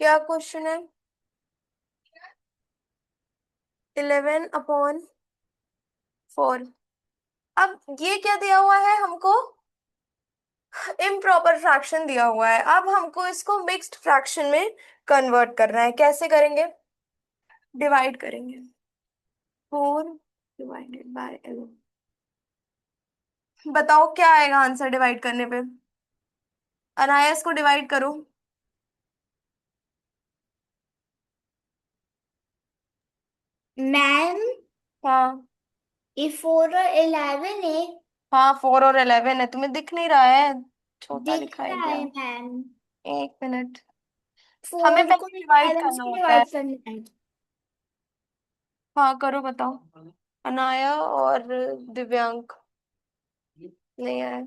क्या क्वेश्चन है? 11/4। अब ये क्या दिया हुआ है हमको? इम्प्रॉपर फ्रैक्शन दिया हुआ है। अब हमको इसको मिक्स्ड फ्रैक्शन में कन्वर्ट करना है। कैसे करेंगे? डिवाइड करेंगे। 4/11। बताओ क्या आएगा आंसर डिवाइड करने पे। अनायास को डिवाइड करो। मैम, हाँ। ये 4 और 11 है। हाँ, 4 और 11 है। तुम्हें दिख नहीं रहा है? छोटा दिख लिखा है रहा क्या? है मैम। एक मिनट। हमें 4 को पहले डिवाइड 11 करना से होता है। डिवाइड करना है। हाँ, करो बताओ। अनाया और दिव्यांक नहीं आया।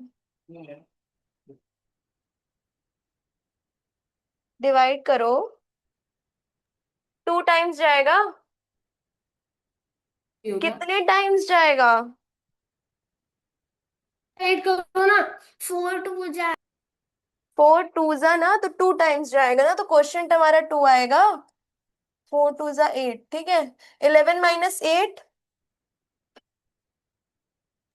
डिवाइड करो। 2 टाइम्स जाएगा। ये हो गया। कितने टाइम्स जाएगा? डिवाइड करो ना। 4 2 जा। 4 2 ना, तो 2 टाइम्स जाएगा ना, तो क्वेश्चन हमारा 2 आएगा। 4 2 8, ठीक है। 11 - 8।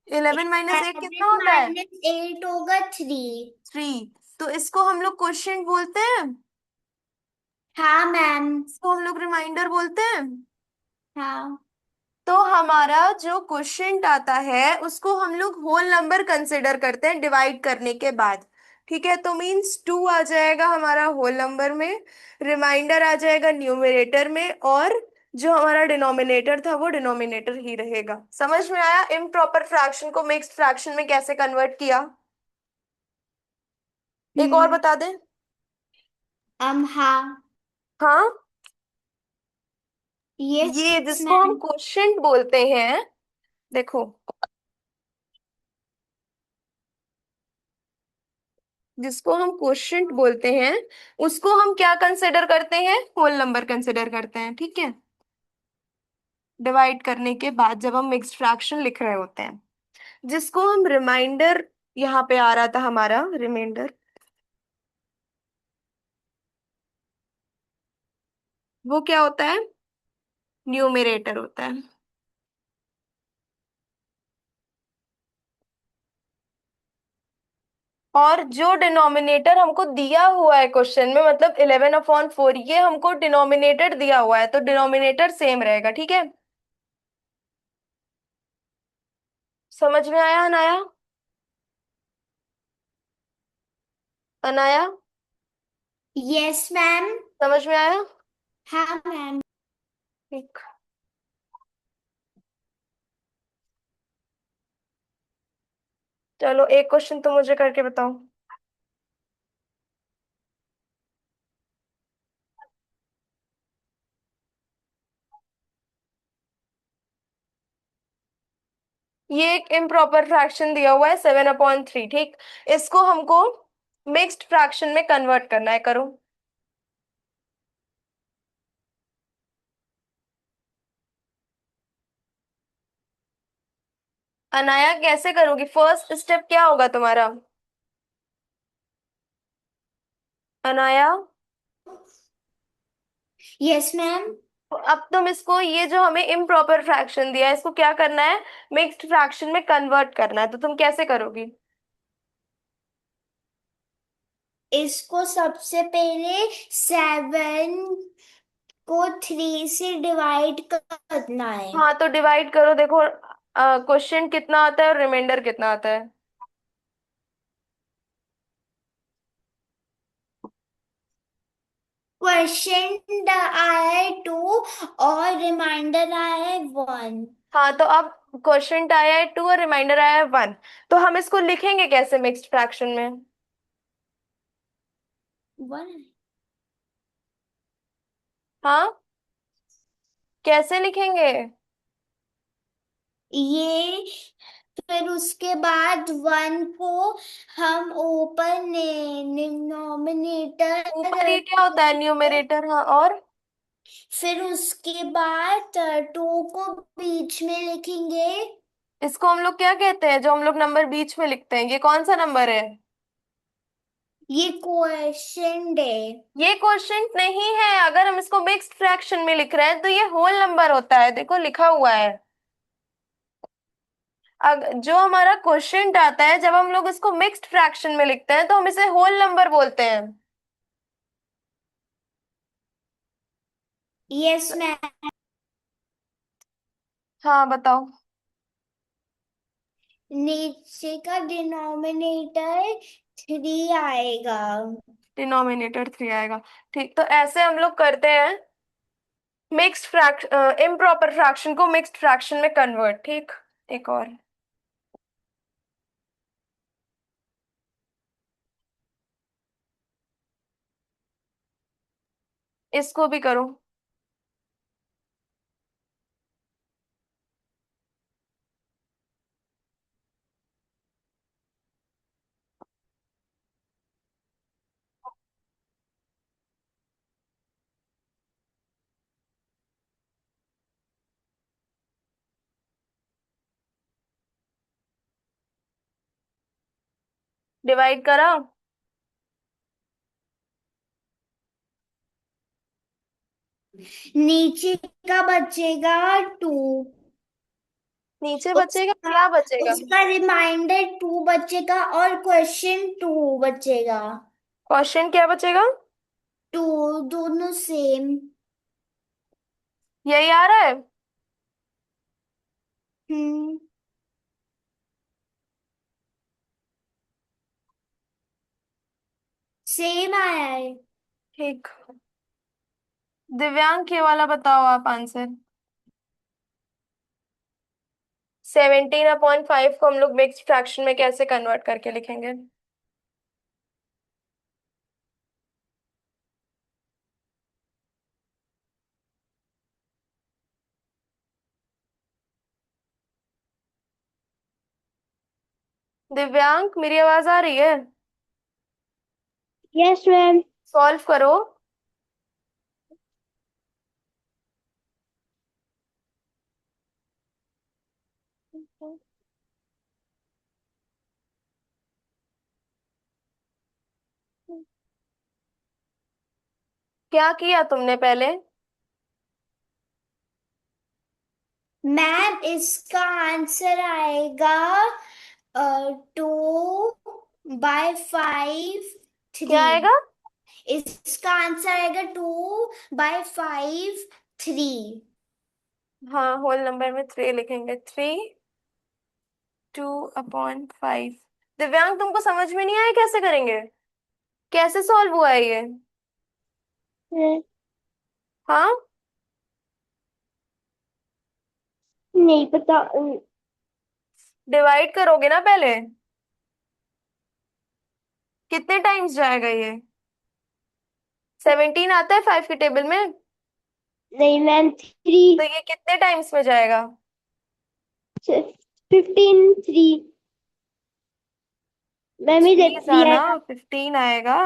11 - 8 कितना होता है? -8 होगा 3। 3। तो इसको हम लोग क्वेश्चन बोलते हैं। हाँ मैम। इसको हम लोग रिमाइंडर बोलते हैं। हाँ। तो हमारा जो क्वेश्चन आता है उसको हम लोग होल नंबर कंसिडर करते हैं डिवाइड करने के बाद। ठीक है, तो मीन्स 2 आ जाएगा हमारा होल नंबर में। रिमाइंडर आ जाएगा न्यूमरेटर में, और जो हमारा डिनोमिनेटर था वो डिनोमिनेटर ही रहेगा। समझ में आया इम्प्रॉपर फ्रैक्शन को मिक्स्ड फ्रैक्शन में कैसे कन्वर्ट किया? एक और हम्म। बता दे। हाँ। हाँ। ये यस जिसको हम मैम। क्वोशिएंट बोलते हैं, देखो, जिसको हम क्वोशिएंट बोलते हैं उसको हम क्या कंसिडर करते हैं? होल नंबर कंसिडर करते हैं, ठीक है। डिवाइड करने के बाद जब हम मिक्स्ड फ्रैक्शन लिख रहे होते हैं, जिसको हम रिमाइंडर, यहाँ पे आ रहा था हमारा रिमाइंडर, वो क्या होता है? न्यूमरेटर होता है। और जो डिनोमिनेटर हमको दिया हुआ है क्वेश्चन में, मतलब 11/4, ये हमको डिनोमिनेटर दिया हुआ है, तो डिनोमिनेटर सेम रहेगा, ठीक है। समझ में आया अनाया? Anaya, yes ma'am. समझ में आया? हाँ मैम। ठीक। चलो एक क्वेश्चन तुम मुझे करके बताओ। ये एक इम्प्रॉपर फ्रैक्शन दिया हुआ है 7/3, ठीक। इसको हमको मिक्स्ड फ्रैक्शन में कन्वर्ट करना है। करो। अनाया कैसे करोगी? फर्स्ट स्टेप क्या होगा तुम्हारा? Anaya, yes ma'am. तो अब तुम इसको, ये जो हमें इम्प्रॉपर फ्रैक्शन दिया है, इसको क्या करना है? मिक्स्ड फ्रैक्शन में कन्वर्ट करना है। तो तुम कैसे करोगी? इसको सबसे पहले 7 को 3 से डिवाइड करना है। हाँ, तो डिवाइड करो। देखो क्वेश्चन कितना आता है और रिमाइंडर कितना आता है। क्वेश्चन आया है 2 और रिमाइंडर आया है 1। हाँ, तो अब क्वेश्चन आया है 2 और रिमाइंडर आया है 1। तो हम इसको लिखेंगे कैसे मिक्स्ड फ्रैक्शन में? 1। हाँ, कैसे लिखेंगे? ये फिर उसके बाद 1 को हम ऊपर डिनोमिनेटर ऊपर ये क्या होता है? लिखेंगे। न्यूमरेटर, हाँ, और फिर उसके बाद 2 को बीच में लिखेंगे। इसको हम लोग क्या कहते हैं जो हम लोग नंबर बीच में लिखते हैं? ये कौन सा नंबर है? ये क्वेश्चन है। ये क्वेश्चन नहीं है, अगर हम इसको मिक्स्ड फ्रैक्शन में लिख रहे हैं तो ये होल नंबर होता है, देखो लिखा हुआ है। जो हमारा क्वेश्चन आता है जब हम लोग इसको मिक्स्ड फ्रैक्शन में लिखते हैं तो हम इसे होल नंबर बोलते हैं। Yes ma'am. हाँ बताओ। नीचे का डिनोमिनेटर 3 आएगा। डिनोमिनेटर 3 आएगा। ठीक, तो ऐसे हम लोग करते हैं मिक्स्ड फ्रैक्शन, इम्प्रॉपर फ्रैक्शन को मिक्स्ड फ्रैक्शन में कन्वर्ट। ठीक, एक और इसको भी करो। डिवाइड करा। नीचे का बचेगा 2। नीचे बचेगा, उसका क्या बचेगा? उसका रिमाइंडर 2 बचेगा और क्वेश्चन 2 बचेगा। क्वेश्चन क्या बचेगा? 2 दोनों सेम। यही आ रहा है। हम्म। सेम आया है। ठीक, दिव्यांग ये वाला बताओ आप आंसर। 17/5 को हम लोग मिक्स्ड फ्रैक्शन में कैसे कन्वर्ट करके लिखेंगे? दिव्यांग मेरी आवाज आ रही है? Yes ma'am. सॉल्व करो। क्या किया तुमने पहले? मैम इसका आंसर आएगा 2/5 3। क्या आएगा? इसका आंसर आएगा 2/5 3। हाँ, होल नंबर में 3 लिखेंगे। 3/2/5। दिव्यांग तुमको समझ में नहीं आया कैसे करेंगे? कैसे सॉल्व हुआ है ये? हाँ, नहीं पता। डिवाइड करोगे ना पहले। कितने टाइम्स जाएगा ये? 17 आता है 5 के टेबल में। नहीं मैम, तो ये कितने टाइम्स में जाएगा? 15 3। मैम इधर 3 थ्री जाना, आएगा। 15 आएगा।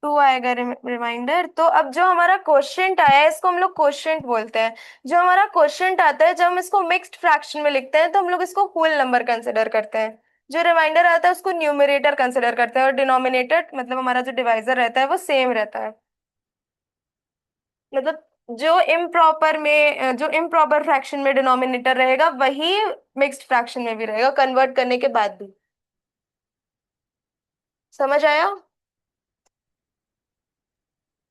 2 आएगा रिमाइंडर। तो अब जो हमारा क्वेश्चन आया है इसको हम लोग क्वेश्चन बोलते हैं। जो हमारा क्वेश्चन आता है जब हम इसको मिक्स्ड फ्रैक्शन में लिखते हैं तो हम लोग इसको होल नंबर कंसिडर करते हैं। जो रिमाइंडर आता है उसको न्यूमरेटर कंसिडर करते हैं, और डिनोमिनेटर मतलब हमारा जो डिवाइजर रहता है वो सेम रहता है। मतलब जो इम्प्रॉपर फ्रैक्शन में डिनोमिनेटर रहेगा वही मिक्स्ड फ्रैक्शन में भी रहेगा, कन्वर्ट करने के बाद भी। समझ आया?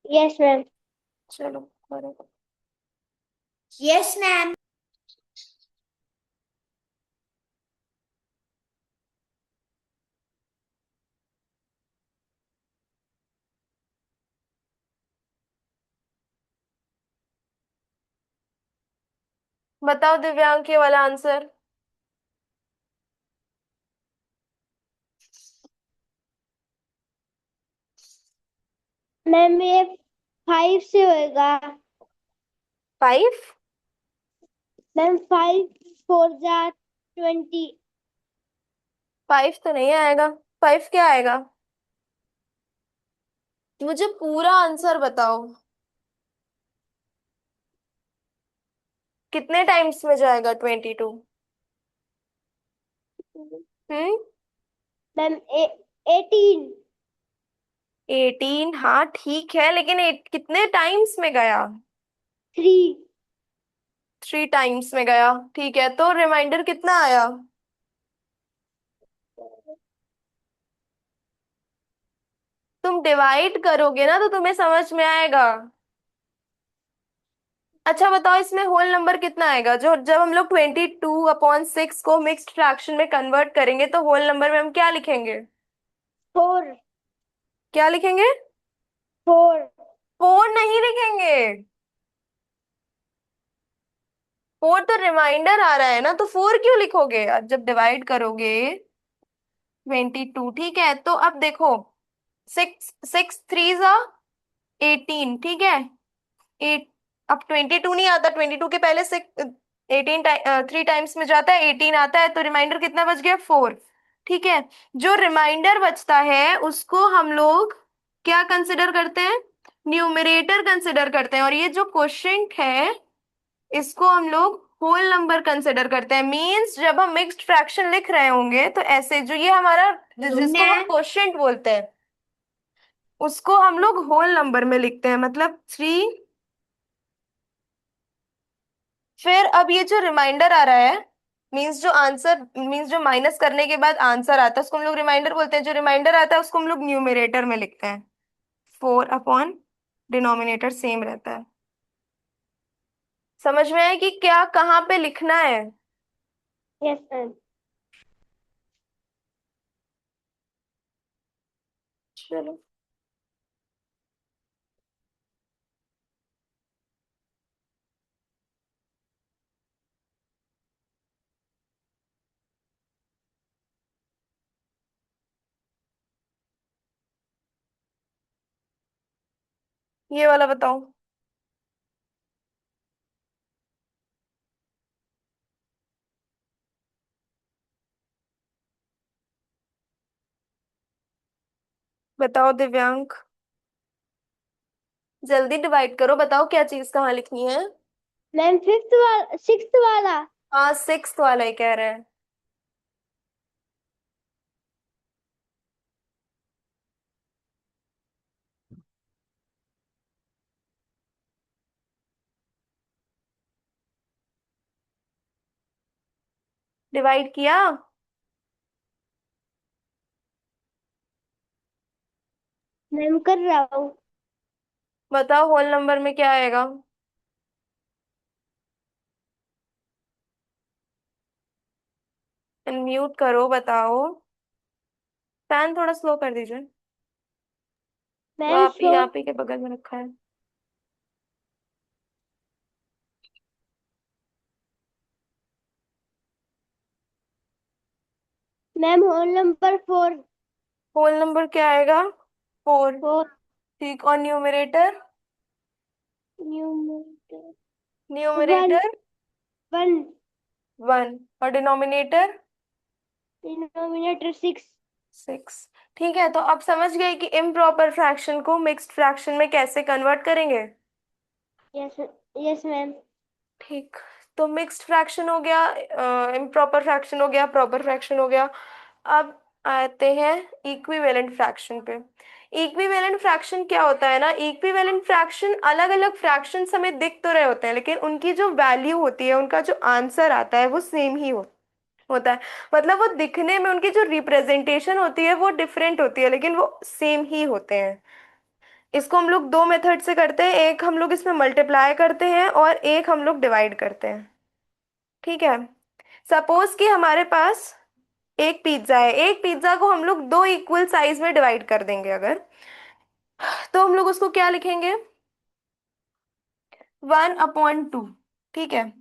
Yes ma'am. चलो करो। Yes ma'am. बताओ दिव्यांग ये वाला आंसर। मैम ये 5 से होएगा। 5? मैम 5 4 जा 20। 5 तो नहीं आएगा। 5 क्या आएगा? मुझे पूरा आंसर बताओ। कितने टाइम्स में जाएगा 22? हम्म। मैम 18। 18, हाँ ठीक है, लेकिन कितने टाइम्स में गया? 3। 3 टाइम्स में गया, ठीक है, तो रिमाइंडर कितना आया? तुम डिवाइड करोगे ना तो तुम्हें समझ में आएगा। अच्छा बताओ, इसमें होल नंबर कितना आएगा? जो जब हम लोग 22/6 को मिक्स्ड फ्रैक्शन में कन्वर्ट करेंगे तो होल नंबर में हम क्या लिखेंगे? 4। क्या लिखेंगे? 4। 4 नहीं लिखेंगे। 4 तो रिमाइंडर आ रहा है ना, तो 4 क्यों लिखोगे? अब जब डिवाइड करोगे 22, ठीक है, तो अब देखो, 6 6 3 18, ठीक है। 8, अब 22 नहीं आता, 22 के पहले से 18 3 टाइम्स में जाता है, 18 आता है, तो रिमाइंडर कितना बच गया? 4। ठीक है, जो रिमाइंडर बचता है उसको हम लोग क्या कंसिडर करते हैं? न्यूमरेटर कंसिडर करते हैं, और ये जो क्वोशिएंट है इसको हम लोग होल नंबर कंसिडर करते हैं। मींस जब हम मिक्स्ड फ्रैक्शन लिख रहे होंगे तो ऐसे, जो ये हमारा, जिसको हम क्वोशिएंट बोलते हैं, उसको हम लोग होल नंबर में लिखते हैं, मतलब 3। फिर अब ये जो रिमाइंडर आ रहा है, मींस जो आंसर, मींस जो माइनस करने के बाद आंसर आता है उसको हम लोग रिमाइंडर बोलते हैं। जो रिमाइंडर आता है उसको हम लोग न्यूमरेटर में लिखते हैं। 4 अपॉन डिनोमिनेटर सेम रहता है। समझ में आया कि क्या कहाँ पे लिखना है? Yes ma'am. चलो, ये वाला बताओ। बताओ दिव्यांक, जल्दी डिवाइड करो, बताओ क्या चीज कहाँ लिखनी है। मैम 5th वाला, 6th वाला। हाँ, 6 वाला ही कह रहे हैं। डिवाइड किया? मैम कर रहा हूँ। बताओ होल नंबर में क्या आएगा? अनम्यूट करो, बताओ। फैन थोड़ा स्लो कर दीजिए। वो मैम सो आप ही के बगल में रखा है। Ma'am whole number 4। Whole number क्या आएगा? 4। 4। ठीक, और न्यूमरेटर? न्यूमरेटर 1। न्यूमरेटर 1। 1, और डिनोमिनेटर? डिनोमिनेटर 6। 6। ठीक है, तो अब समझ गए कि इम्प्रॉपर फ्रैक्शन को मिक्स्ड फ्रैक्शन में कैसे कन्वर्ट करेंगे। यस। Yes ma'am. ठीक, तो मिक्स्ड फ्रैक्शन हो गया, इम्प्रॉपर फ्रैक्शन हो गया, प्रॉपर फ्रैक्शन हो गया। अब आते हैं इक्विवेलेंट फ्रैक्शन पे। इक्विवेलेंट फ्रैक्शन क्या होता है ना, इक्विवेलेंट फ्रैक्शन, अलग अलग फ्रैक्शंस हमें दिख तो रहे होते हैं लेकिन उनकी जो वैल्यू होती है, उनका जो आंसर आता है वो सेम ही होता है। मतलब वो दिखने में, उनकी जो रिप्रेजेंटेशन होती है वो डिफरेंट होती है लेकिन वो सेम ही होते हैं। इसको हम लोग दो मेथड से करते हैं, एक हम लोग इसमें मल्टीप्लाई करते हैं और एक हम लोग डिवाइड करते हैं। ठीक है, सपोज कि हमारे पास एक पिज्जा है, एक पिज्जा को हम लोग दो इक्वल साइज में डिवाइड कर देंगे अगर, तो हम लोग उसको क्या लिखेंगे? 1/2। ठीक है,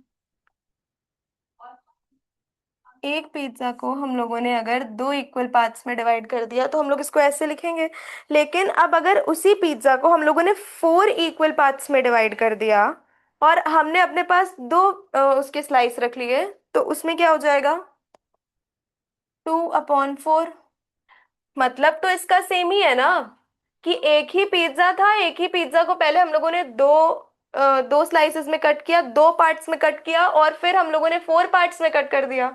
एक पिज्जा को हम लोगों ने अगर दो इक्वल पार्ट्स में डिवाइड कर दिया तो हम लोग इसको ऐसे लिखेंगे। लेकिन अब अगर उसी पिज्जा को हम लोगों ने 4 इक्वल पार्ट्स में डिवाइड कर दिया और हमने अपने पास दो उसके स्लाइस रख लिए, तो उसमें क्या हो जाएगा? 2/4। मतलब तो इसका सेम ही है ना, कि एक ही पिज्जा था, एक ही पिज्जा को पहले हम लोगों ने दो दो स्लाइसेस में कट किया, दो पार्ट्स में कट किया, और फिर हम लोगों ने फोर पार्ट्स में कट कर दिया।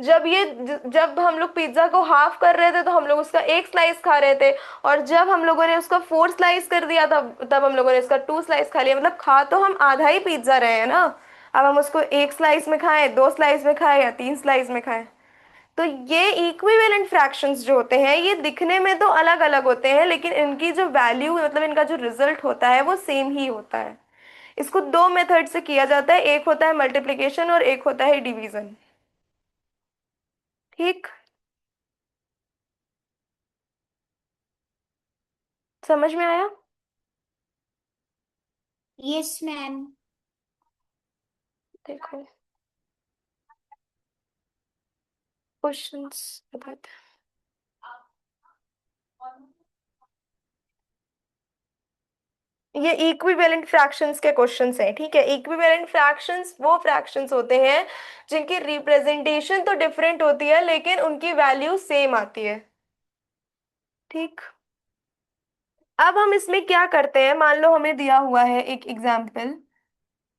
जब हम लोग पिज्जा को हाफ कर रहे थे तो हम लोग उसका एक स्लाइस खा रहे थे, और जब हम लोगों ने उसका फोर स्लाइस कर दिया तब हम लोगों ने इसका टू स्लाइस खा लिया। मतलब खा तो हम आधा ही पिज्जा रहे हैं ना। अब हम उसको एक स्लाइस में खाएं, दो स्लाइस में खाएं, या तीन स्लाइस में खाएं। तो ये इक्विवेलेंट फ्रैक्शंस जो होते हैं ये दिखने में तो अलग अलग होते हैं, लेकिन इनकी जो वैल्यू मतलब इनका जो रिजल्ट होता है वो सेम ही होता है। इसको दो मेथड से किया जाता है, एक होता है मल्टीप्लिकेशन और एक होता है डिवीजन। ठीक, समझ में आया? Yes ma'am. देखो क्वेश्चंस बताते हैं। ये इक्विवेलेंट फ्रैक्शंस के क्वेश्चंस हैं, ठीक है। इक्विवेलेंट फ्रैक्शंस वो फ्रैक्शंस होते हैं जिनकी रिप्रेजेंटेशन तो डिफरेंट होती है लेकिन उनकी वैल्यू सेम आती है। ठीक, अब हम इसमें क्या करते हैं, मान लो हमें दिया हुआ है एक एग्जाम्पल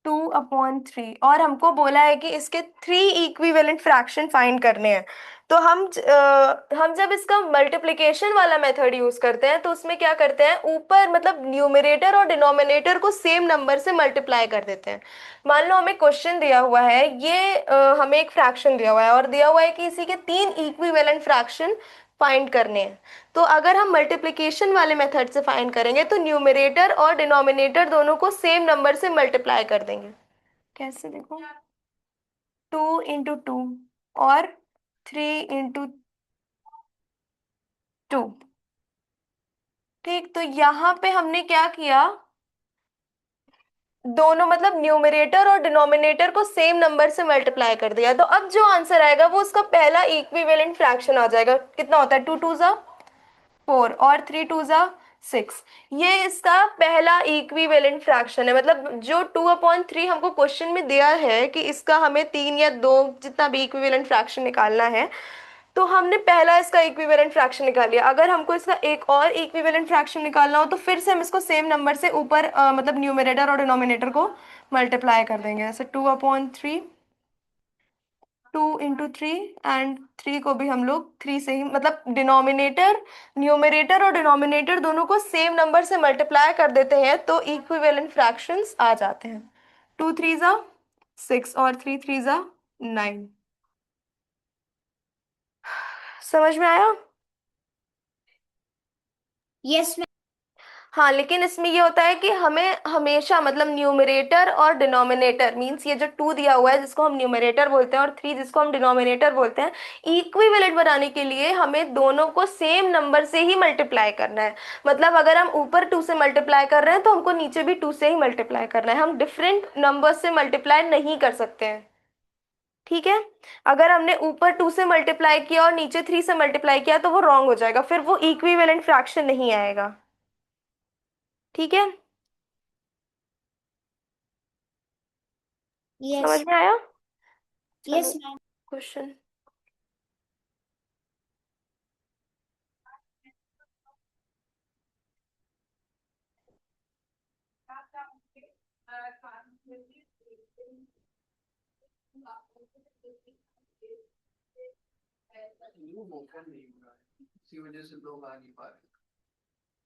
2/3, और हमको बोला है कि इसके थ्री इक्विवेलेंट फ्रैक्शन फाइंड करने हैं। तो हम जब इसका मल्टीप्लिकेशन वाला मेथड यूज करते हैं तो उसमें क्या करते हैं, ऊपर मतलब न्यूमरेटर और डिनोमिनेटर को सेम नंबर से मल्टीप्लाई कर देते हैं। मान लो हमें क्वेश्चन दिया हुआ है, ये हमें एक फ्रैक्शन दिया हुआ है और दिया हुआ है कि इसी के तीन इक्विवेलेंट फ्रैक्शन फाइंड करने हैं। तो अगर हम मल्टीप्लिकेशन वाले मेथड से फाइंड करेंगे तो न्यूमरेटर और डिनोमिनेटर दोनों को सेम नंबर से मल्टीप्लाई कर देंगे। कैसे, देखो, 2 × 2 और 3 × 2। ठीक, तो यहाँ पे हमने क्या किया, दोनों मतलब न्यूमरेटर और डिनोमिनेटर को सेम नंबर से मल्टीप्लाई कर दिया। तो अब जो आंसर आएगा वो उसका पहला इक्विवेलेंट फ्रैक्शन आ जाएगा। कितना होता है, 2 × 2 = 4 और 3 × 2 = 6। ये इसका पहला इक्विवेलेंट फ्रैक्शन है। मतलब जो 2/3 हमको क्वेश्चन में दिया है कि इसका हमें तीन या दो जितना भी इक्विवेलेंट फ्रैक्शन निकालना है, तो हमने पहला इसका इक्विवेलेंट फ्रैक्शन निकाल लिया। अगर हमको इसका एक और इक्विवेलेंट फ्रैक्शन निकालना हो तो फिर से हम इसको सेम नंबर से ऊपर मतलब न्यूमरेटर और डिनोमिनेटर को मल्टीप्लाई कर देंगे। जैसे 2/3, 2 × 3, एंड थ्री को भी हम लोग थ्री से ही मतलब डिनोमिनेटर, न्यूमरेटर और डिनोमिनेटर दोनों को सेम नंबर से मल्टीप्लाई कर देते हैं तो इक्विवेलेंट फ्रैक्शंस आ जाते हैं। 2 × 3 = 6 और 3 × 3 = 9। समझ में आया? Yes ma'am. हाँ, लेकिन इसमें ये होता है कि हमें हमेशा मतलब न्यूमरेटर और डिनोमिनेटर मींस ये जो 2 दिया हुआ है जिसको हम न्यूमरेटर बोलते हैं और 3 जिसको हम डिनोमिनेटर बोलते हैं, इक्विवेलेंट बनाने के लिए हमें दोनों को सेम नंबर से ही मल्टीप्लाई करना है। मतलब अगर हम ऊपर 2 से मल्टीप्लाई कर रहे हैं तो हमको नीचे भी 2 से ही मल्टीप्लाई करना है। हम डिफरेंट नंबर से मल्टीप्लाई नहीं कर सकते हैं। ठीक है, अगर हमने ऊपर 2 से मल्टीप्लाई किया और नीचे 3 से मल्टीप्लाई किया तो वो रॉन्ग हो जाएगा, फिर वो इक्विवेलेंट फ्रैक्शन नहीं आएगा। ठीक है, यस। समझ में आया? चलो यस मैम। क्वेश्चन।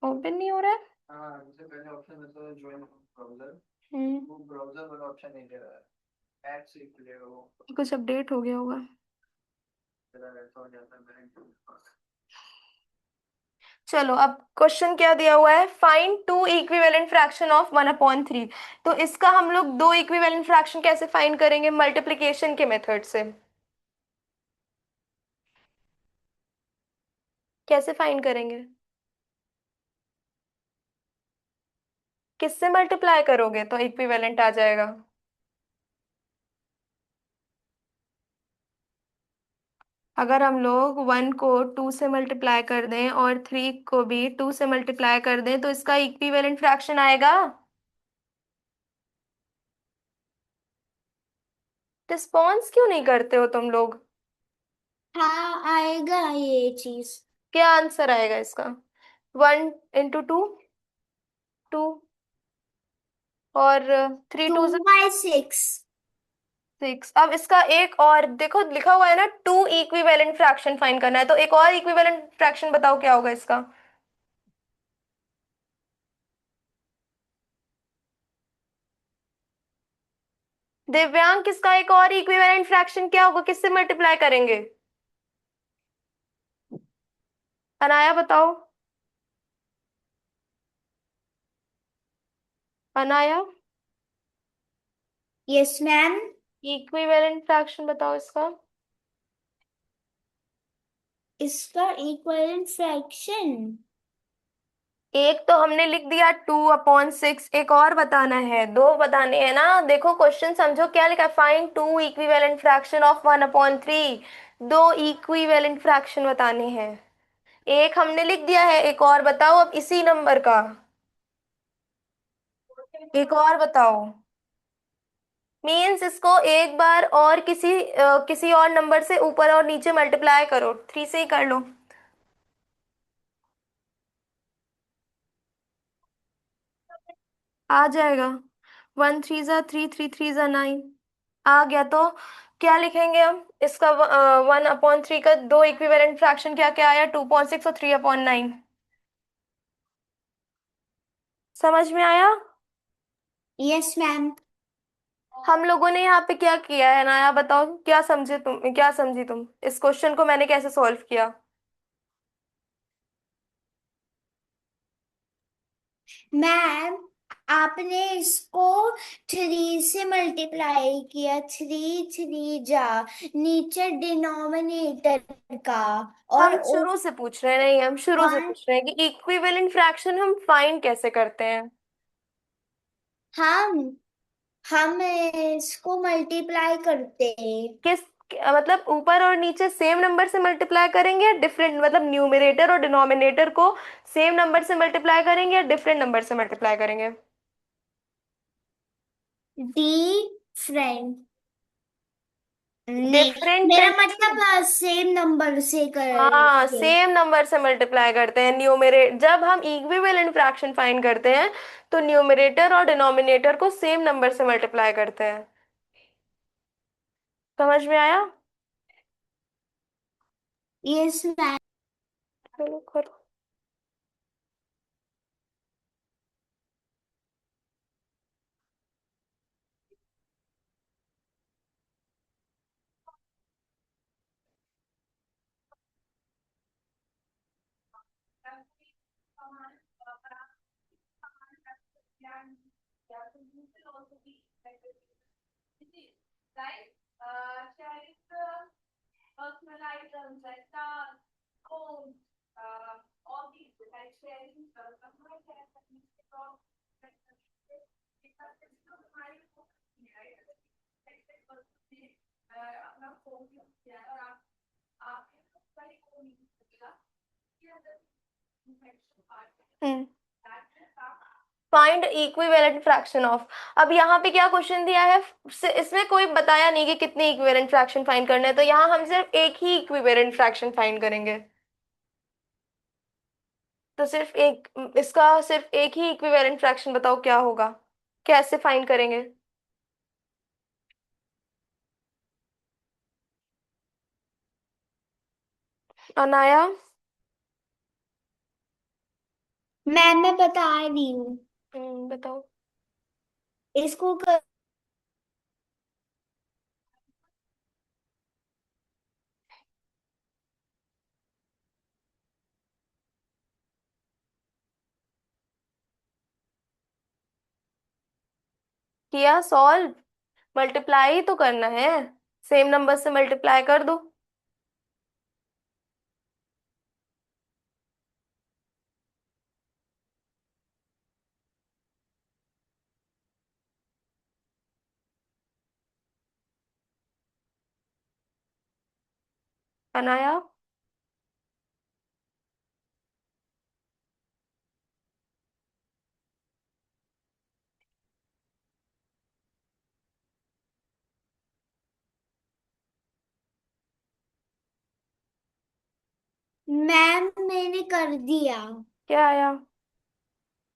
ओपन नहीं हो रहा है। कुछ अपडेट हो गया होगा। चलो, अब क्वेश्चन क्या दिया हुआ है, find two equivalent fraction of 1/3। तो इसका हम लोग दो इक्विवेलेंट फ्रैक्शन कैसे फाइंड करेंगे, मल्टीप्लिकेशन के मेथड से। कैसे फाइंड करेंगे, किससे मल्टीप्लाई करोगे तो इक्विवेलेंट आ जाएगा। अगर हम लोग 1 को 2 से मल्टीप्लाई कर दें और 3 को भी 2 से मल्टीप्लाई कर दें तो इसका इक्विवेलेंट फ्रैक्शन आएगा। रिस्पॉन्स क्यों नहीं करते हो तुम लोग? हाँ आएगा ये चीज। क्या आंसर आएगा इसका? 1 × 2, 2। और three two two by six. 6। अब इसका एक और देखो, लिखा हुआ है ना, टू इक्विवेलेंट फ्रैक्शन फाइंड करना है, तो एक और इक्विवेलेंट फ्रैक्शन बताओ क्या होगा इसका। दिव्यांग, किसका एक और इक्विवेलेंट फ्रैक्शन क्या होगा, किससे मल्टीप्लाई करेंगे। अनाया बताओ। Anaya, yes ma'am. Equivalent fraction बताओ इसका। इसका इक्विवेलेंट फ्रैक्शन। एक तो हमने लिख दिया 2/6, एक और बताना है, दो बताने हैं ना। देखो क्वेश्चन समझो, क्या लिखा है, find two equivalent fraction of 1/3। दो इक्विवेलेंट फ्रैक्शन बताने हैं। एक हमने लिख दिया है, एक और बताओ अब इसी नंबर का। एक और बताओ। मीन्स इसको एक बार और किसी और नंबर से ऊपर और नीचे मल्टीप्लाई करो, 3 से ही कर लो। आ जाएगा। 1 3 ज़ा 3, 3 3 ज़ा 9। आ गया तो क्या लिखेंगे हम इसका। 1/3 का दो इक्विवेलेंट फ्रैक्शन क्या क्या आया, 2/6 और 3/9। समझ में आया। Yes ma'am. हम लोगों ने यहाँ पे क्या किया है, नया बताओ, क्या समझे तुम, क्या समझी तुम, इस क्वेश्चन को मैंने कैसे सॉल्व किया। मैम, आपने इसको थ्री से मल्टीप्लाई किया, थ्री थ्री जा, नीचे डिनोमिनेटर का, और हम शुरू से पूछ रहे हैं, नहीं हम शुरू से वन। पूछ रहे हैं कि इक्विवेलेंट फ्रैक्शन हम फाइंड कैसे करते हैं। हम हम इसको मल्टीप्लाई करते हैं। किस मतलब ऊपर और नीचे सेम नंबर से मल्टीप्लाई करेंगे या डिफरेंट, मतलब न्यूमरेटर और डिनोमिनेटर को सेम नंबर से मल्टीप्लाई करेंगे या डिफरेंट नंबर से मल्टीप्लाई करेंगे। डिफरेंट। नहीं, डिफरेंट मेरा नहीं। मतलब सेम नंबर से हाँ, करके। सेम नंबर से मल्टीप्लाई करते हैं न्यूमरेट, जब हम इक्विवेलेंट फ्रैक्शन फाइंड करते हैं तो न्यूमरेटर और डिनोमिनेटर को सेम नंबर से मल्टीप्लाई करते हैं। समझ में आया। Yes ma'am. चलो करो। Hmm. Find equivalent fraction of. अब यहाँ पे क्या क्वेश्चन दिया है, इसमें कोई बताया नहीं कि कितने इक्विवेलेंट फ्रैक्शन फाइंड करने हैं, तो यहाँ हम सिर्फ एक ही इक्विवेलेंट फ्रैक्शन फाइंड करेंगे। तो सिर्फ एक, इसका सिर्फ एक ही इक्विवेलेंट फ्रैक्शन बताओ क्या होगा, कैसे फाइंड करेंगे। अनाया। मैम मैं बता रही हूँ। बताओ। इसको किया सॉल्व, मल्टीप्लाई तो करना है, सेम नंबर से मल्टीप्लाई कर दो। अनाया। मैम मैंने कर दिया। क्या आया।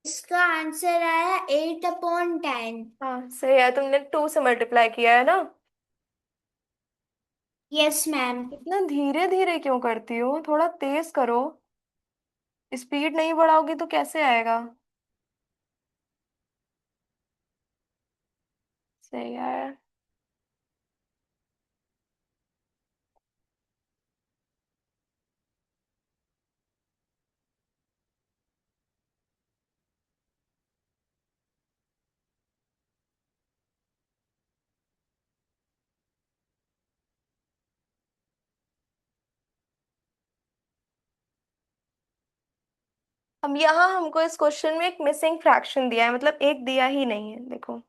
इसका आंसर आया 8/10। हाँ सही है, तुमने 2 से मल्टीप्लाई किया है ना। Yes ma'am. इतना धीरे धीरे क्यों करती हो, थोड़ा तेज करो। स्पीड नहीं बढ़ाओगी तो कैसे आएगा। सही है। अब यहाँ हमको इस क्वेश्चन में एक मिसिंग फ्रैक्शन दिया है, मतलब एक दिया ही नहीं है, देखो।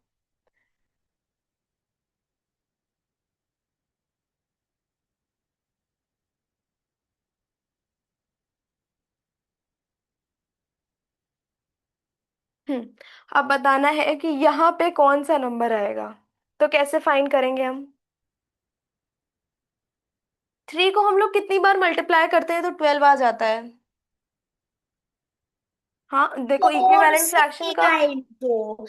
अब बताना है कि यहाँ पे कौन सा नंबर आएगा। तो कैसे फाइंड करेंगे हम। 3 को हम लोग कितनी बार मल्टीप्लाई करते हैं तो 12 आ जाता है। हाँ देखो, फोर इक्विवेलेंट से फ्रैक्शन का। डिवाइड दो।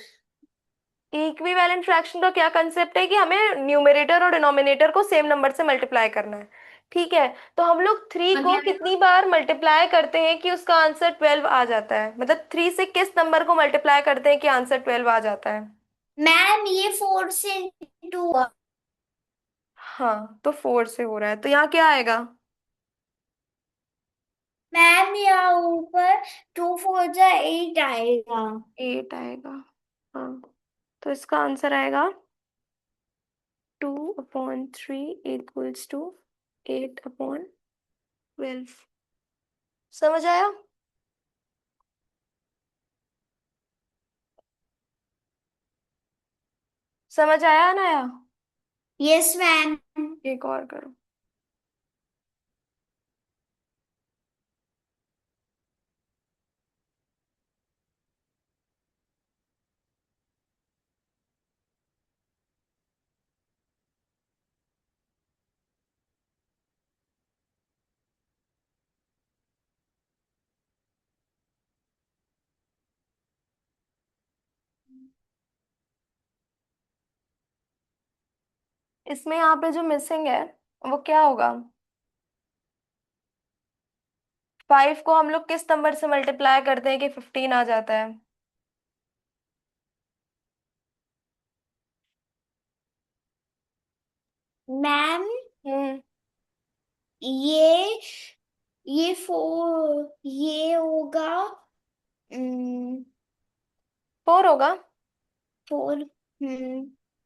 इक्विवेलेंट फ्रैक्शन का क्या कंसेप्ट है कि हमें न्यूमरेटर और डिनोमिनेटर को सेम नंबर से मल्टीप्लाई करना है। ठीक है। तो हम लोग 3 को कितनी बार मल्टीप्लाई करते हैं कि उसका आंसर 12 आ जाता है, मतलब 3 से किस नंबर को मल्टीप्लाई करते हैं कि आंसर 12 आ जाता है। मैम ये 4 से 2। हाँ तो 4 से हो रहा है, तो यहाँ क्या आएगा। मैम यहाँ ऊपर 2 4 जा 8 आएगा। 8 आएगा। हाँ, तो इसका आंसर आएगा 2/3 इक्वल्स टू 8/12। समझ आया। समझ आया ना यार। Yes ma'am. एक और करो। इसमें यहाँ पे जो मिसिंग है वो क्या होगा। 5 को हम लोग किस नंबर से मल्टीप्लाई करते हैं कि 15 आ जाता है। मैम हम्म। ये ये ये होगा 4 होगा। 4।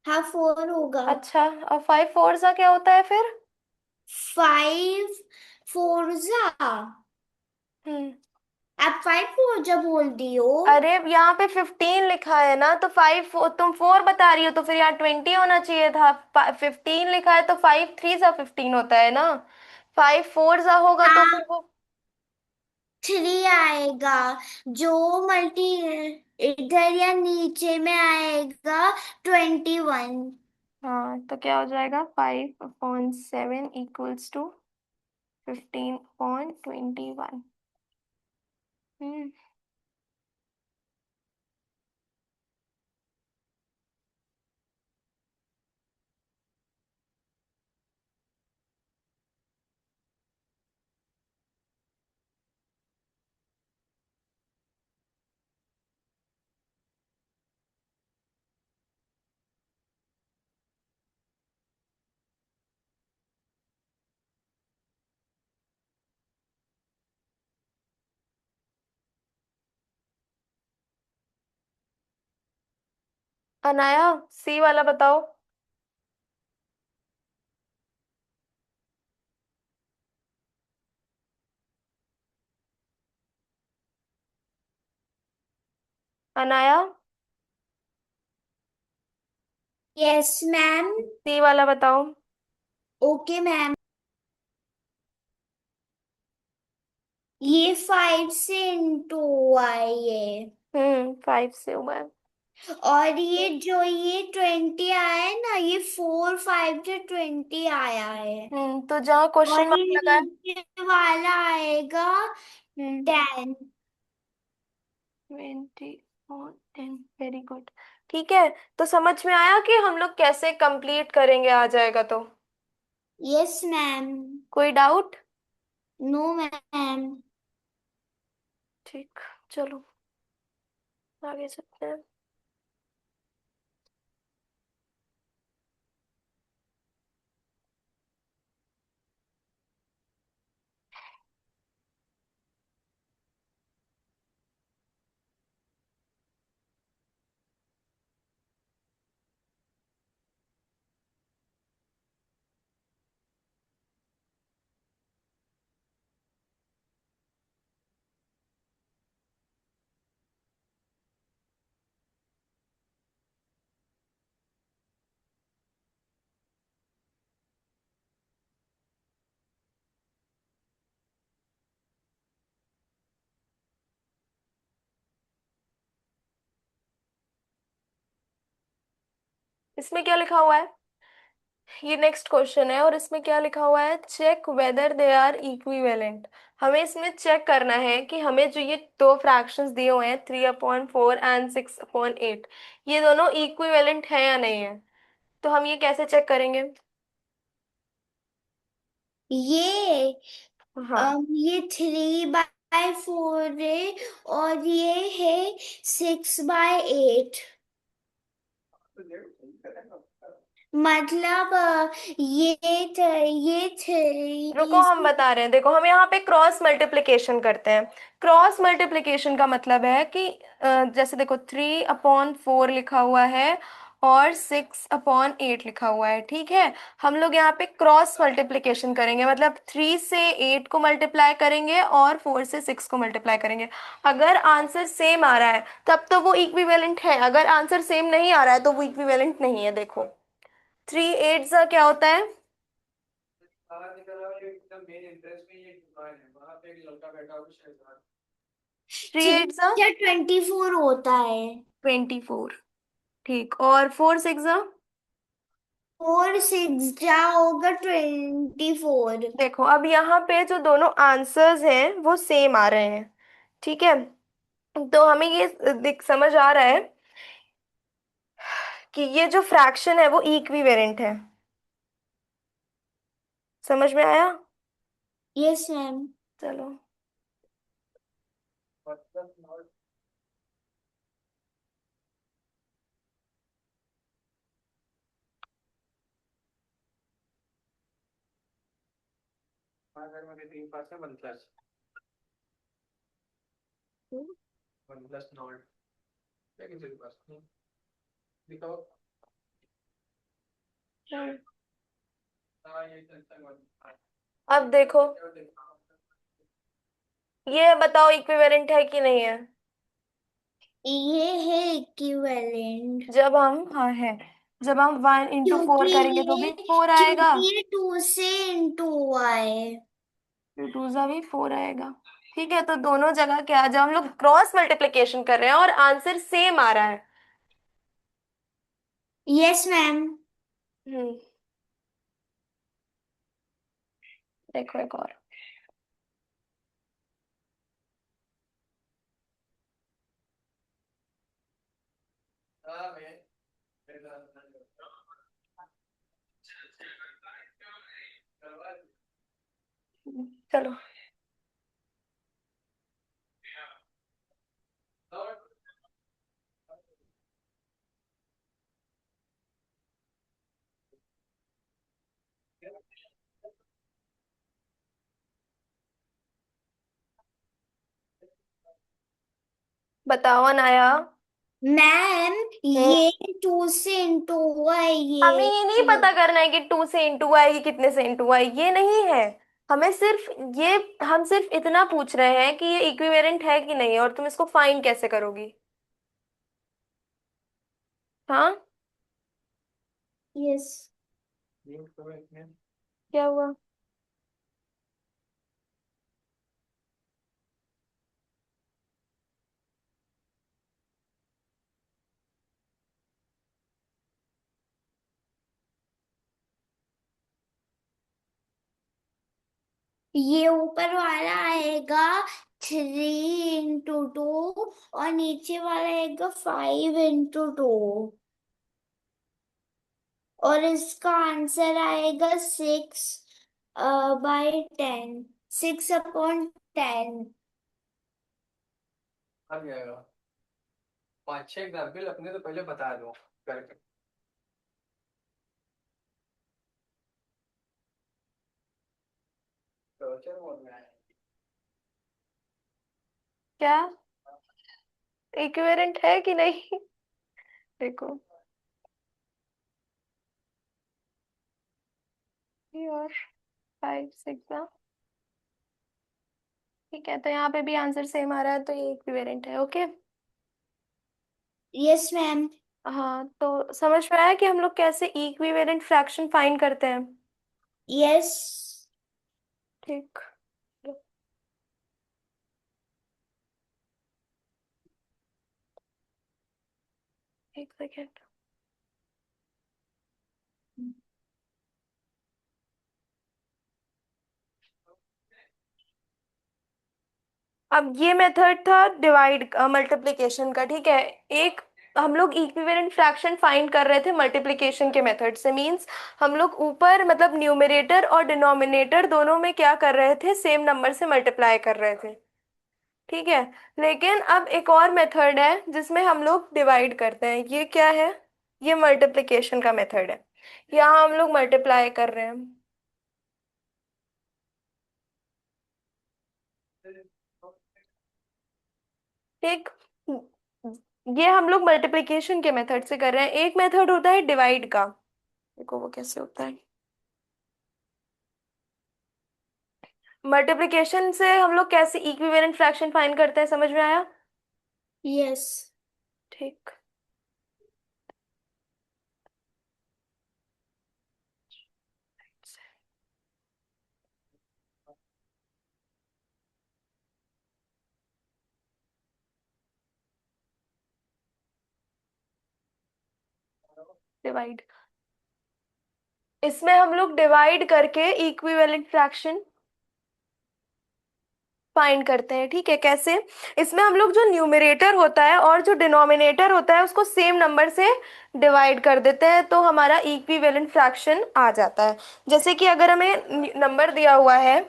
हाँ 4 होगा। अच्छा, और 5 4 सा क्या होता है फिर। 5 4 जा। हम्म। आप 5 4 जा बोल दी हो। अरे यहाँ पे 15 लिखा है ना, तो 5 तुम 4 बता रही हो, तो फिर यहाँ 20 होना चाहिए था। 15 लिखा है तो 5 3 सा 15 होता है ना। 5 4 सा होगा तो हाँ फिर वो। 3 आएगा। जो मल्टी इधर या नीचे में आएगा 21। हाँ तो क्या हो जाएगा, 5/7 equals to 15/21। Hmm. Anaya, C वाला बताओ। Anaya, yes ma'am. सी वाला बताओ। Okay ma'am. ये 5 से इंटू हुआ है ये। 5 से हुआ है। और ये 20 आया है ना, ये 4 5 से 20 आया है। तो जहाँ क्वेश्चन और ये मार्क लगा है। नीचे वाला आएगा हम्म। 10। 24 10, वेरी गुड। ठीक है, तो समझ में आया कि हम लोग कैसे कंप्लीट करेंगे, आ जाएगा तो। Yes ma'am. कोई डाउट? No ma'am. ठीक, चलो आगे चलते हैं। इसमें क्या लिखा हुआ है? ये नेक्स्ट क्वेश्चन है और इसमें क्या लिखा हुआ है, check whether they are equivalent. हमें इसमें चेक करना है कि हमें जो ये दो फ्रैक्शंस दिए हुए हैं 3/4 एंड 6/8, ये दोनों इक्विवेलेंट है या नहीं है। तो हम ये कैसे चेक करेंगे? ये हाँ, ये 3/4 है और ये है 6/8। मतलब ये रुको थ्री हम बता रहे हैं, देखो हम यहाँ पे क्रॉस मल्टीप्लिकेशन करते हैं। क्रॉस मल्टीप्लिकेशन का मतलब है कि जैसे देखो 3/4 लिखा हुआ है और 6/8 लिखा हुआ है, ठीक है। हम लोग यहाँ पे क्रॉस मल्टीप्लिकेशन करेंगे, मतलब 3 से 8 को मल्टीप्लाई करेंगे और 4 से 6 को मल्टीप्लाई करेंगे। अगर आंसर सेम आ रहा है तब तो वो इक्विवेलेंट है, अगर आंसर सेम नहीं आ रहा है तो वो इक्विवेलेंट नहीं है। देखो 3 8 सा क्या होता है? थ्री थ्री एट सा 24 होता है। 24, ठीक। और 4 6 और 6 जा होगा 24। देखो अब यहाँ पे जो दोनों आंसर्स हैं वो सेम आ रहे हैं, ठीक है। तो हमें ये दिख समझ आ रहा है कि ये जो फ्रैक्शन है वो इक्विवेलेंट है। समझ में आया? Yes ma'am. चलो। हम्म, अब देखो, ये बताओ इक्विवेलेंट है कि नहीं है। ये है इक्विवेलेंट। जब हम, हाँ है, जब हम 1 × 4 क्योंकि करेंगे तो भी 4 आएगा। क्योंकि ये 2 से इंटू हुआ है। 2 ज़ा भी 4 आएगा। ठीक है, तो दोनों जगह क्या, जब हम लोग क्रॉस मल्टीप्लिकेशन कर रहे हैं और आंसर सेम आ रहा है। Yes ma'am. हम्म, देखो एक और। चलो, बताओ अनाया। मैम हम्म, ये 2 से इंटू हुआ है हमें ये। ये नहीं पता करना है कि 2 से इंटू आएगी, कितने से इंटू आएगी, ये नहीं है। हमें सिर्फ ये, हम सिर्फ इतना पूछ रहे हैं कि ये इक्विवेलेंट है कि नहीं, और तुम इसको फाइंड कैसे करोगी। हाँ, यस। क्या हुआ? ये ऊपर वाला आएगा 3 into 2 और नीचे वाला आएगा 5 into 2 और इसका आंसर आएगा 6/10, 6/10। आ गया। 5-6 एग्जाम्पल अपने तो पहले बता दो करके। तो चलो बोल रहा है। क्या इक्विवेलेंट है कि नहीं? देखो, ये और 5 6 ना। ठीक है, तो यहाँ पे भी आंसर सेम आ रहा है, तो ये इक्विवेलेंट है। ओके। Yes ma'am. हाँ, तो समझ में आया कि हम लोग कैसे इक्विवेलेंट फ्रैक्शन फाइंड करते हैं। यस। ठीक। एक सेकेंड। अब ये मेथड था डिवाइड मल्टीप्लिकेशन का, ठीक है। एक हम लोग इक्विवेलेंट फ्रैक्शन फाइंड कर रहे थे मल्टीप्लिकेशन के मेथड से, मींस हम लोग ऊपर मतलब न्यूमरेटर और डिनोमिनेटर दोनों में क्या कर रहे थे, सेम नंबर से मल्टीप्लाई कर रहे थे। ठीक है। लेकिन अब एक और मेथड है जिसमें हम लोग डिवाइड करते हैं। ये क्या है? ये मल्टीप्लिकेशन का मेथड है। यहाँ हम लोग मल्टीप्लाई कर रहे हैं। ठीक। ये हम लोग मल्टीप्लिकेशन के मेथड से कर रहे हैं। एक मेथड होता है डिवाइड का। देखो वो कैसे होता है। मल्टीप्लिकेशन से हम लोग कैसे इक्विवेलेंट फ्रैक्शन फाइंड करते हैं, समझ में आया? यस। ठीक। डिवाइड, इसमें हम लोग डिवाइड करके इक्विवेलेंट फ्रैक्शन फाइंड करते हैं। ठीक है, कैसे? इसमें हम लोग जो न्यूमरेटर होता है और जो डिनोमिनेटर होता है उसको सेम नंबर से डिवाइड कर देते हैं, तो हमारा इक्विवेलेंट फ्रैक्शन आ जाता है। जैसे कि अगर हमें नंबर दिया हुआ है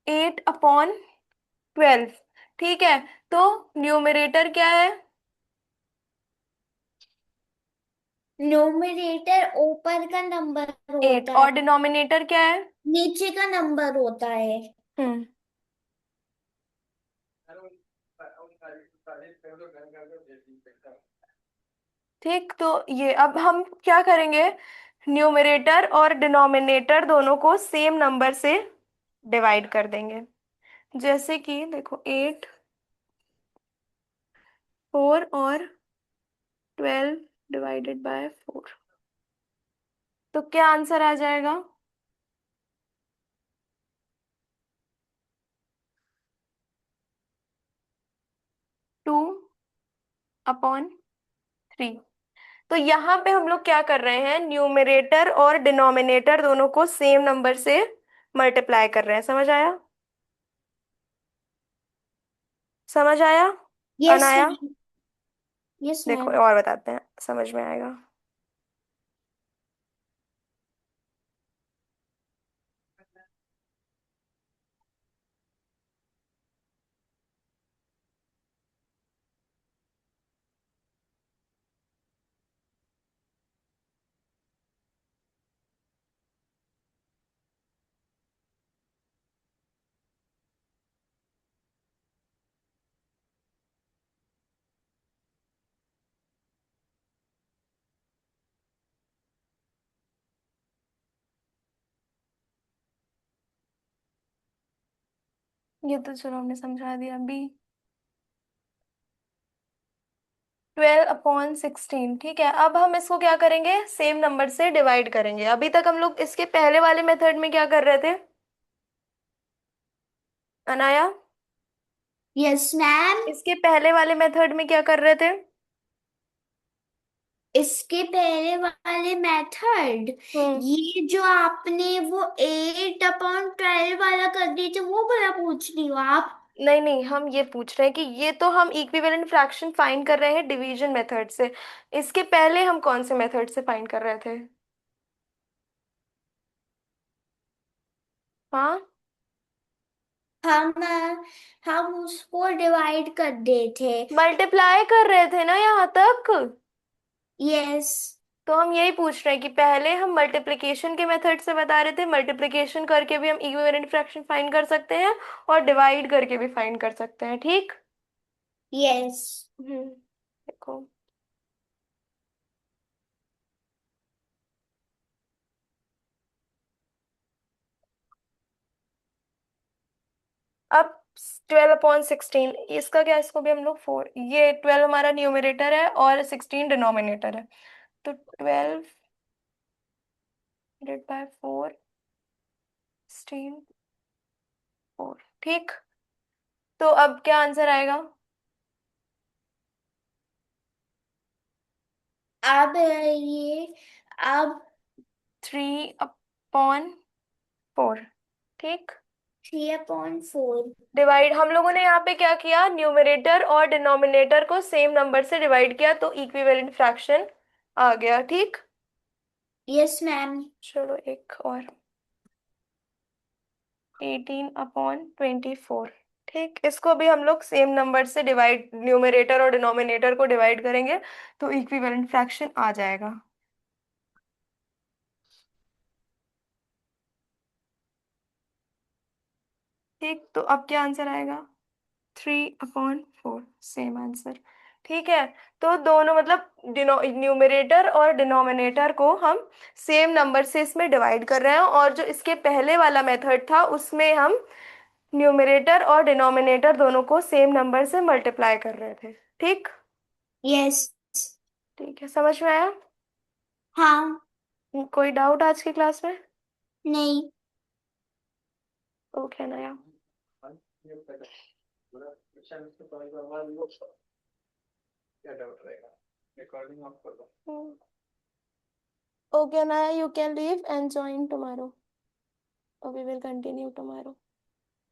8/12, ठीक है, तो न्यूमरेटर क्या है? न्यूमरेटर ऊपर का नंबर 8, होता है, और डिनोमिनेटर क्या है? नीचे का नंबर होता है। हम्म। ठीक, तो ये अब हम क्या करेंगे, न्यूमरेटर और डिनोमिनेटर दोनों को सेम नंबर से डिवाइड कर देंगे। जैसे कि देखो, 8 4 और 12 डिवाइडेड बाय 4, तो क्या आंसर आ जाएगा? 2/3। तो यहाँ पे हम लोग क्या कर रहे हैं, न्यूमरेटर और डिनोमिनेटर दोनों को सेम नंबर से मल्टीप्लाई कर रहे हैं। समझ आया? समझ आया? यस अनाया? मैम। यस देखो मैम। और बताते हैं, समझ में आएगा। ये तो चलो हमने समझा दिया। अभी 12/16, ठीक है। अब हम इसको क्या करेंगे, सेम नंबर से डिवाइड करेंगे। अभी तक हम लोग इसके पहले वाले मेथड में क्या कर रहे थे, अनाया? Yes ma'am. इसके पहले वाले मेथड में क्या कर रहे थे? इसके पहले वाले मेथड, हम्म। ये जो आपने वो 8/12 वाला कर दिए थे वो वाला पूछ रही हो आप? नहीं नहीं, हम ये पूछ रहे हैं कि ये तो हम इक्विवेलेंट फ्रैक्शन फाइंड कर रहे हैं डिवीजन मेथड से। इसके पहले हम कौन से मेथड से फाइंड कर रहे थे? हाँ। हम उसको डिवाइड कर दे थे। मल्टीप्लाई कर रहे थे ना यहाँ तक। यस। तो हम यही पूछ रहे हैं कि पहले हम मल्टीप्लिकेशन के मेथड से बता रहे थे, मल्टीप्लिकेशन करके भी हम इक्विवेलेंट फ्रैक्शन फाइंड कर सकते हैं और डिवाइड करके भी फाइंड कर सकते हैं, ठीक। यस। देखो, अब 12/16 इसका क्या, इसको भी हम लोग 4, ये 12 हमारा न्यूमरेटर है और 16 डिनोमिनेटर है। तो 12 / 4, 16, 4, ठीक। तो अब क्या आंसर आएगा? अब 3/4, ठीक। 3/4। डिवाइड हम लोगों ने यहाँ पे क्या किया, न्यूमरेटर और डिनोमिनेटर को सेम नंबर से डिवाइड किया तो इक्विवेलेंट फ्रैक्शन आ गया, ठीक। Yes ma'am. चलो एक और, 18/24, ठीक। इसको भी हम लोग सेम नंबर से डिवाइड, न्यूमरेटर और डिनोमिनेटर को डिवाइड करेंगे तो इक्विवेलेंट फ्रैक्शन आ जाएगा, ठीक। तो अब क्या आंसर आएगा? 3/4, सेम आंसर, ठीक है। तो दोनों मतलब न्यूमरेटर और डिनोमिनेटर को हम सेम नंबर से इसमें डिवाइड कर रहे हैं, और जो इसके पहले वाला मेथड था उसमें हम न्यूमरेटर और डिनोमिनेटर दोनों को सेम नंबर से मल्टीप्लाई कर रहे थे, ठीक। यस। ठीक है, समझ में आया? हाँ। कोई डाउट आज की क्लास में? नहीं। ओके नया। ये पहले पूरा क्वेश्चन उसके बाद वो क्या डाउट रहेगा, रिकॉर्डिंग ऑफ कर दो। ओके नया, you can leave and join tomorrow, or we will continue tomorrow.